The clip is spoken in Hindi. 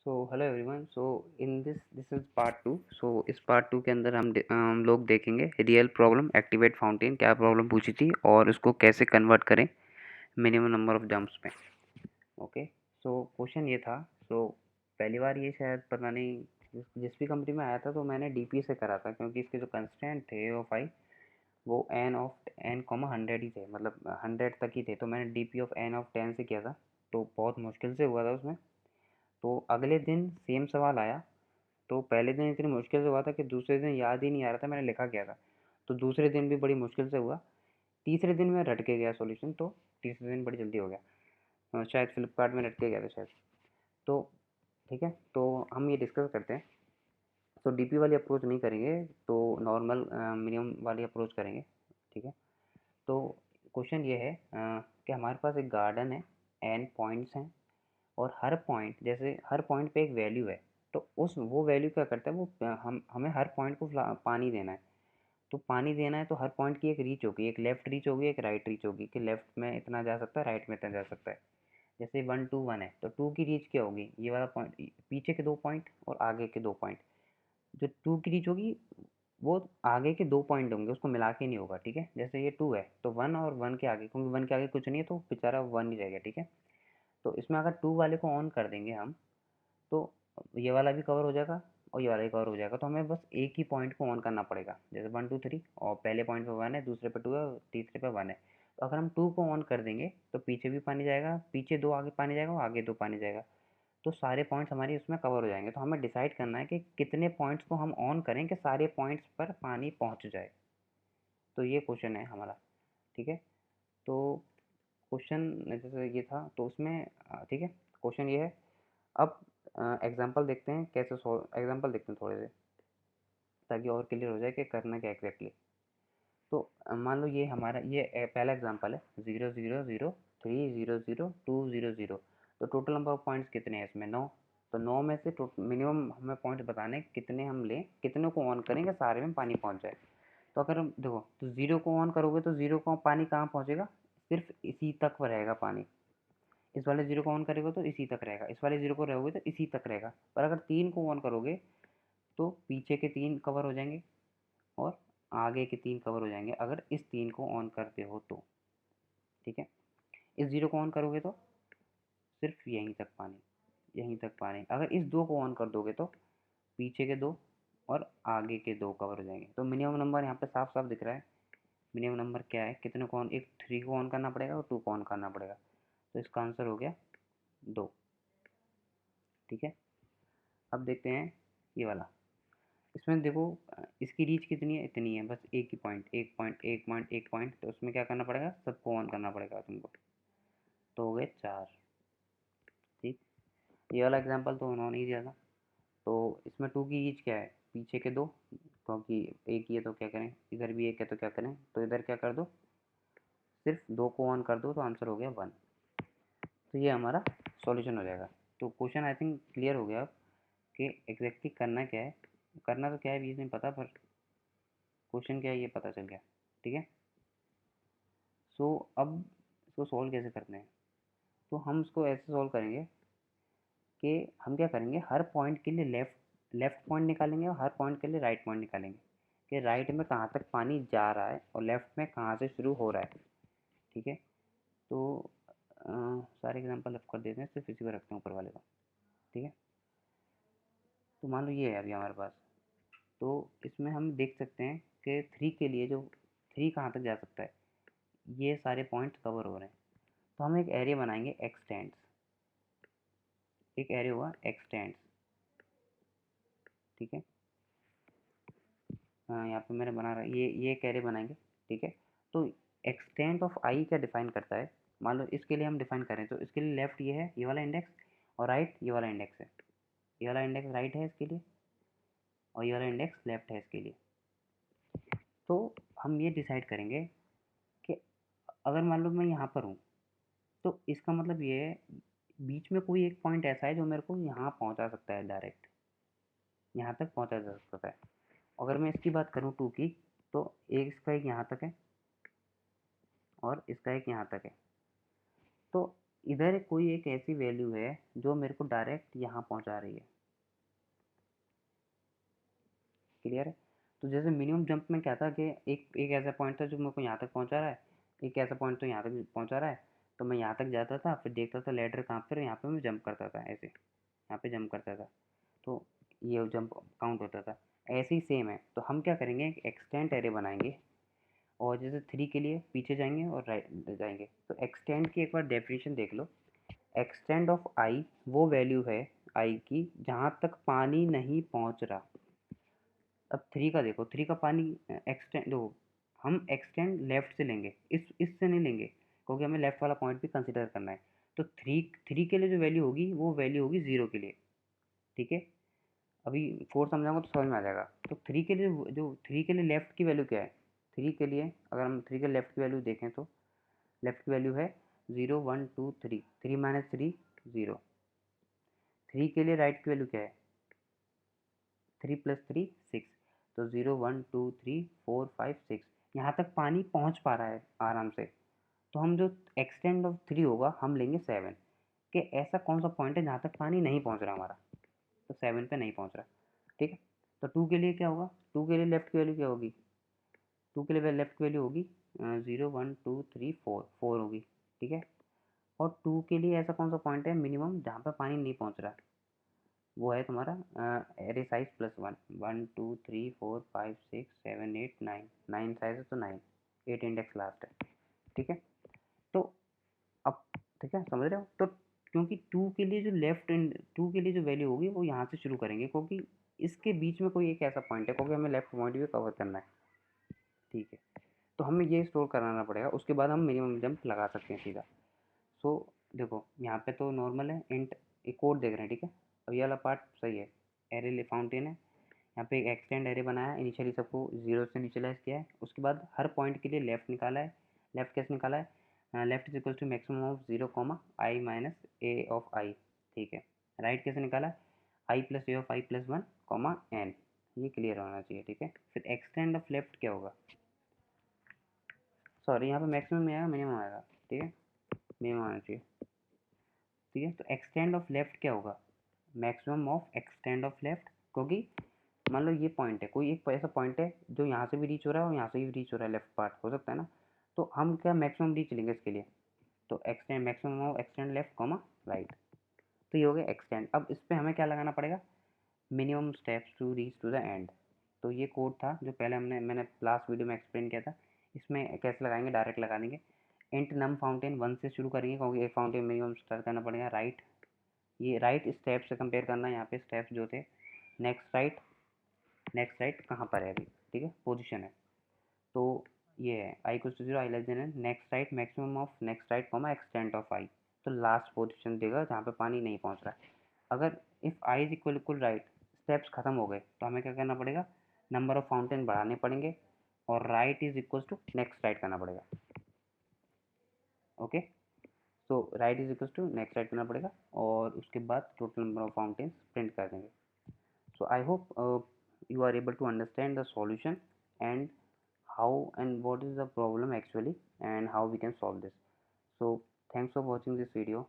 Hello everyone. In this is part two. इस पार्ट टू के अंदर हम लोग देखेंगे रियल प्रॉब्लम एक्टिवेट फाउंटेन क्या प्रॉब्लम पूछी थी और उसको कैसे कन्वर्ट करें मिनिमम नंबर ऑफ जंप्स में। ओके, सो क्वेश्चन ये था। पहली बार ये शायद पता नहीं जिस भी कंपनी में आया था तो मैंने डीपी से करा था, क्योंकि इसके जो कंस्टेंट थे ऑफ आई वो एन कॉमा 100 ही थे, मतलब 100 तक ही थे। तो मैंने डीपी ऑफ एन ऑफ 10 से किया था, तो बहुत मुश्किल से हुआ था उसमें। तो अगले दिन सेम सवाल आया, तो पहले दिन इतनी मुश्किल से हुआ था कि दूसरे दिन याद ही नहीं आ रहा था मैंने लिखा क्या था। तो दूसरे दिन भी बड़ी मुश्किल से हुआ। तीसरे दिन मैं रट के गया सॉल्यूशन, तो तीसरे दिन बड़ी जल्दी हो गया। शायद फ्लिपकार्ट में रट के गया था शायद। तो ठीक है, तो हम ये डिस्कस करते हैं। तो डीपी वाली अप्रोच नहीं करेंगे, तो नॉर्मल मिनिमम वाली अप्रोच करेंगे। ठीक है, तो क्वेश्चन ये है कि हमारे पास एक गार्डन है, एन पॉइंट्स हैं, और हर पॉइंट जैसे हर पॉइंट पे एक वैल्यू है। तो उस वो वैल्यू क्या करता है, वो हम हमें हर पॉइंट को पानी देना है। तो पानी देना है तो हर पॉइंट की एक रीच होगी, एक लेफ़्ट रीच होगी, एक राइट रीच होगी, कि लेफ़्ट में इतना जा सकता है, राइट में इतना जा सकता है। जैसे 1 2 1 है तो 2 की रीच क्या होगी, ये वाला पॉइंट, पीछे के 2 पॉइंट और आगे के 2 पॉइंट। जो 2 की रीच होगी वो आगे के 2 पॉइंट होंगे, उसको मिला के नहीं होगा। ठीक है, जैसे ये 2 है तो 1 और 1 के आगे, क्योंकि 1 के आगे कुछ नहीं है तो बेचारा 1 ही रहेगा। ठीक है, तो इसमें अगर 2 वाले को ऑन कर देंगे हम, तो ये वाला भी कवर हो जाएगा और ये वाला भी कवर हो जाएगा। तो हमें बस एक ही पॉइंट को ऑन करना पड़ेगा, जैसे 1 2 3, और पहले पॉइंट पे 1 है, दूसरे पे 2 है और तीसरे पे 1 है। तो अगर हम 2 को ऑन कर देंगे तो पीछे भी पानी जाएगा, पीछे 2 आगे पानी जाएगा और आगे 2 पानी जाएगा। तो सारे पॉइंट्स हमारी उसमें कवर हो जाएंगे। तो हमें डिसाइड करना है कि कितने पॉइंट्स को हम ऑन करें कि सारे पॉइंट्स पर पानी पहुंच जाए। तो ये क्वेश्चन है हमारा। ठीक है, तो क्वेश्चन जैसे ये था तो उसमें ठीक है, क्वेश्चन ये है। अब एग्जांपल देखते हैं कैसे सॉल्व, एग्जांपल देखते हैं थोड़े से, ताकि और क्लियर हो जाए कि करना क्या एग्जैक्टली। तो मान लो ये हमारा ये पहला एग्जांपल है, 0 0 0 3 0 0 2 0 0। तो टोटल नंबर ऑफ पॉइंट्स कितने हैं इसमें, 9। तो 9 में से मिनिमम हमें पॉइंट बताने हैं, कितने हम लें, कितने को ऑन करेंगे सारे में पानी पहुंच जाए। तो अगर हम देखो, तो 0 को ऑन करोगे तो 0 को पानी कहाँ पहुंचेगा, सिर्फ इसी तक रहेगा पानी। इस वाले 0 को ऑन करेगा तो इसी तक रहेगा, इस वाले 0 को रहोगे तो इसी तक रहेगा। पर अगर 3 को ऑन करोगे तो पीछे के 3 कवर हो जाएंगे और आगे के 3 कवर हो जाएंगे, अगर इस 3 को ऑन करते हो तो। ठीक है, इस 0 को ऑन करोगे तो सिर्फ यहीं तक पानी, यहीं तक पानी। अगर इस 2 को ऑन कर दोगे तो पीछे के 2 और आगे के 2 कवर हो जाएंगे। तो मिनिमम नंबर यहाँ पे साफ साफ दिख रहा है। मिनिमम नंबर क्या है, कितने को ऑन, एक 3 को ऑन करना पड़ेगा और 2 को ऑन करना पड़ेगा। तो इसका आंसर हो गया 2। ठीक है, अब देखते हैं ये वाला। इसमें देखो इसकी रीच कितनी है, इतनी है, बस एक ही पॉइंट, एक पॉइंट, एक पॉइंट, एक पॉइंट। तो उसमें क्या करना पड़ेगा, सबको ऑन करना पड़ेगा तुमको। तो हो गए 4। ठीक, ये वाला एग्जांपल तो उन्होंने ही दिया था। तो इसमें 2 की रीच क्या है, पीछे के 2, क्योंकि एक ही है तो क्या करें, इधर भी एक है तो क्या करें, तो इधर क्या कर दो, सिर्फ 2 को ऑन कर दो, तो आंसर हो गया 1। तो ये हमारा सॉल्यूशन हो जाएगा। तो क्वेश्चन आई थिंक क्लियर हो गया अब कि एग्जैक्टली करना क्या है। करना तो क्या है ये नहीं पता, पर क्वेश्चन क्या है ये पता चल गया। ठीक है, अब इसको सॉल्व कैसे करते हैं। तो हम इसको ऐसे सॉल्व करेंगे कि हम क्या करेंगे, हर पॉइंट के लिए लेफ़्ट लेफ़्ट पॉइंट निकालेंगे और हर पॉइंट के लिए राइट पॉइंट निकालेंगे, कि राइट में कहाँ तक पानी जा रहा है और लेफ़्ट में कहाँ से शुरू हो रहा है। ठीक है, तो सारे एग्जांपल अब कर देते हैं, सिर्फ इसी को रखते हैं ऊपर वाले को। ठीक है, तो मान लो ये है अभी हमारे पास। तो इसमें हम देख सकते हैं कि 3 के लिए जो 3 कहाँ तक जा सकता है, ये सारे पॉइंट्स कवर हो रहे हैं। तो हम एक एरिया बनाएंगे एक्सटेंड्स, एक एरिया हुआ एक्सटेंड्स। ठीक है, हाँ यहाँ पे मैंने बना रहा है, ये एक एरे बनाएंगे। ठीक है, तो एक्सटेंट ऑफ आई क्या डिफाइन करता है, मान लो इसके लिए हम डिफाइन करें तो इसके लिए लेफ्ट ये है, ये वाला इंडेक्स, और राइट ये वाला इंडेक्स है। ये वाला इंडेक्स राइट है इसके लिए और ये वाला इंडेक्स लेफ्ट है इसके लिए। तो हम ये डिसाइड करेंगे कि अगर मान लो मैं यहाँ पर हूँ, तो इसका मतलब ये है बीच में कोई एक पॉइंट ऐसा है जो मेरे को यहाँ पहुँचा सकता है, डायरेक्ट यहाँ तक पहुँचा जा सकता है। अगर मैं इसकी बात करूँ 2 की, तो एक इसका एक यहाँ तक है और इसका एक यहाँ तक है। तो इधर कोई एक ऐसी वैल्यू है जो मेरे को डायरेक्ट यहाँ पहुँचा रही है। क्लियर है? तो जैसे मिनिमम जंप में क्या था कि एक एक ऐसा पॉइंट था जो मेरे को यहाँ तक पहुँचा रहा है, एक ऐसा पॉइंट तो यहाँ तक पहुँचा रहा है, तो मैं यहाँ तक जाता था, फिर देखता था लैडर कहाँ पर, यहाँ पे मैं जंप करता था, ऐसे यहाँ पे जंप करता था, तो ये जंप काउंट होता था। ऐसे ही सेम है, तो हम क्या करेंगे, एक एक्सटेंड एरे बनाएंगे, और जैसे 3 के लिए पीछे जाएंगे और राइट जाएंगे। तो एक्सटेंड की एक बार डेफिनेशन देख लो। एक्सटेंड ऑफ आई वो वैल्यू है आई की जहाँ तक पानी नहीं पहुँच रहा। अब 3 का देखो, 3 का पानी एक्सटेंड दो, हम एक्सटेंड लेफ्ट से लेंगे, इससे नहीं लेंगे, क्योंकि हमें लेफ्ट वाला पॉइंट भी कंसिडर करना है। तो 3 के लिए जो वैल्यू होगी वो वैल्यू होगी 0 के लिए। ठीक है, अभी 4 समझाऊंगा तो समझ में आ जाएगा। तो 3 के लिए जो 3 के लिए लेफ्ट की वैल्यू क्या है, 3 के लिए अगर हम 3 के लेफ्ट की वैल्यू देखें तो लेफ्ट की वैल्यू है 0 1 2 3, 3 माइनस 3 0। 3 के लिए राइट की वैल्यू क्या है, 3 प्लस 3 6। तो 0 1 2 3 4 5 6, यहाँ तक पानी पहुँच पा रहा है आराम से। तो हम जो एक्सटेंड ऑफ 3 होगा हम लेंगे 7, कि ऐसा कौन सा पॉइंट है जहाँ तक पानी नहीं पहुँच रहा हमारा, तो 7 पे नहीं पहुँच रहा। ठीक है, तो 2 के लिए क्या होगा, 2 के लिए लेफ्ट की वैल्यू क्या होगी, 2 के लिए लेफ्ट की वैल्यू होगी 0 1 2 3 4, 4 होगी। ठीक है, और 2 के लिए ऐसा कौन सा पॉइंट है मिनिमम जहाँ पे पानी नहीं पहुँच रहा, वो है तुम्हारा एरे साइज +1, 1 2 3 4 5 6 7 8 9, 9 साइज है तो 9, 8 इंडेक्स लास्ट है। ठीक है, तो अब ठीक है समझ रहे हो। तो क्योंकि 2 के लिए जो लेफ्ट एंड 2 के लिए जो वैल्यू होगी वो यहाँ से शुरू करेंगे, क्योंकि इसके बीच में कोई एक ऐसा पॉइंट है, क्योंकि हमें लेफ्ट पॉइंट भी कवर करना है। ठीक है, तो हमें ये स्टोर कराना पड़ेगा, उसके बाद हम मिनिमम जंप लगा सकते हैं सीधा। सो देखो यहाँ पे तो नॉर्मल है इंट, एक कोड देख रहे हैं। ठीक है, अब ये वाला पार्ट सही है, एरे फाउंटेन है, यहाँ पे एक एक्सटेंड एरे बनाया है, इनिशियली सबको 0 से इनिशियलाइज किया है, उसके बाद हर पॉइंट के लिए लेफ्ट निकाला है। लेफ्ट कैसे निकाला है, left is equal to maximum of 0 comma I minus A of I. ठीक है, राइट कैसे निकाला, I plus A of I plus 1 comma N, ये क्लियर होना चाहिए। ठीक है, फिर एक्सटेंड ऑफ लेफ्ट क्या होगा, सॉरी यहाँ पे मैक्सिमम नहीं आएगा, मिनिमम आएगा। ठीक है, मिनिमम आना चाहिए। ठीक है, तो एक्सटेंड ऑफ लेफ्ट क्या होगा, maximum of extend of left, क्योंकि मान लो ये पॉइंट है, कोई एक ऐसा पॉइंट है जो यहाँ से भी रीच हो रहा है और यहाँ से भी रीच हो रहा है, लेफ्ट पार्ट हो सकता है ना, तो हम क्या मैक्सिमम रीच लेंगे इसके लिए, तो extend maximum of extend left comma right. तो ये हो गया एक्सटेंड। अब इस पर हमें क्या लगाना पड़ेगा, minimum steps to reach to the end. तो ये कोड था जो पहले मैंने लास्ट वीडियो में एक्सप्लेन किया था। इसमें कैसे लगाएंगे, डायरेक्ट लगा देंगे, इंट नम फाउंटेन 1 से शुरू करेंगे, क्योंकि एक फाउंटेन मिनिमम स्टार्ट करना पड़ेगा। राइट, ये राइट स्टेप से कंपेयर करना है, यहाँ पे स्टेप्स जो थे। नेक्स्ट राइट, नेक्स्ट राइट कहाँ पर है अभी, ठीक है पोजीशन है, तो ये है I equals to 0 I less than N, next right maximum of next right comma extent of I, तो लास्ट पोजीशन देगा जहाँ पे पानी नहीं पहुँच रहा है। अगर if I is equal equal right, steps खत्म हो गए, तो हमें क्या करना पड़ेगा, नंबर ऑफ फाउंटेन बढ़ाने पड़ेंगे, और right is equal to next right करना पड़ेगा। Okay, so right is equal to next right करना पड़ेगा, और उसके बाद total number of fountains print कर देंगे। So I hope you are able to understand the solution and how and what is the problem actually and how we can solve this. So thanks for watching this video.